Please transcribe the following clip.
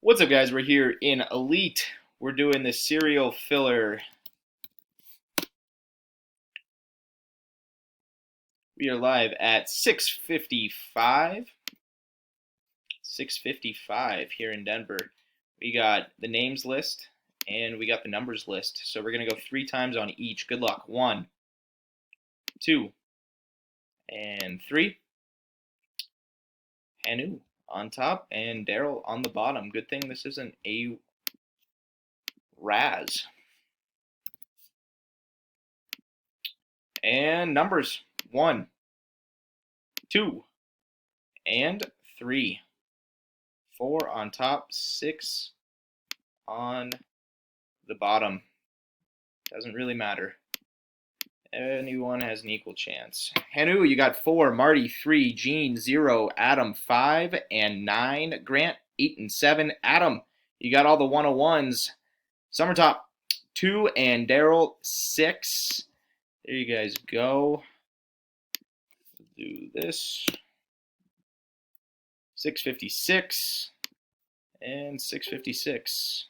What's up, guys? We're here in Elite. We're doing the serial filler. We are live at 6:55. 6:55 here in Denver. We got the names list and we got the numbers list. So we're going to go 3 times on each. Good luck. 1, 2, and 3. Hanu on top and Daryl on the bottom. Good thing this isn't a Raz. And numbers 1, 2, and 3. 4 on top, 6 on the bottom. Doesn't really matter. Anyone has an equal chance. Hanu, you got 4. Marty, 3. Gene, 0. Adam, 5 and 9. Grant, 8 and 7. Adam, you got all the 101s. Summertop, 2. And Daryl, 6. There you guys go. Do this. 6:56 and 6:56.